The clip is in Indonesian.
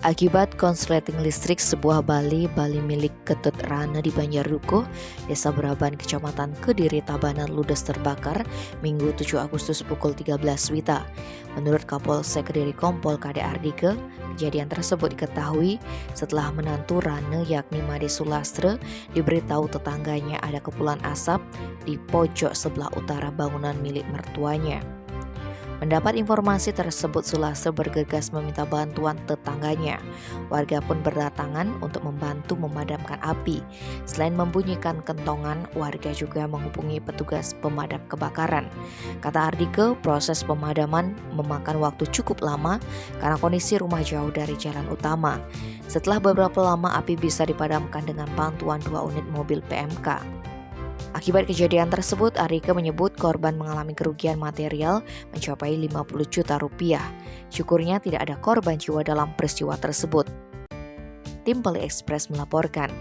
Akibat konsleting listrik sebuah bali milik Ketut Rane di Banjardukuh, Desa Braban, Kecamatan Kediri, Tabanan ludes terbakar Minggu 7 Agustus pukul 13 WITA. Menurut Kapolsek Kediri Kompol Kade Ardike, kejadian tersebut diketahui setelah menantu Rane yakni Made Sulastre diberitahu tetangganya ada kepulan asap di pojok sebelah utara bangunan milik mertuanya. Mendapat informasi tersebut, Sulastre bergegas meminta bantuan tetangganya. Warga pun berdatangan untuk membantu memadamkan api. Selain membunyikan kentongan, warga juga menghubungi petugas pemadam kebakaran. Kata Ardike, proses pemadaman memakan waktu cukup lama karena kondisi rumah jauh dari jalan utama. Setelah beberapa lama, api bisa dipadamkan dengan bantuan 2 unit mobil PMK. Akibat kejadian tersebut, Ardike menyebut korban mengalami kerugian material mencapai 50 juta rupiah. Syukurnya tidak ada korban jiwa dalam peristiwa tersebut. Tim Peli Express melaporkan.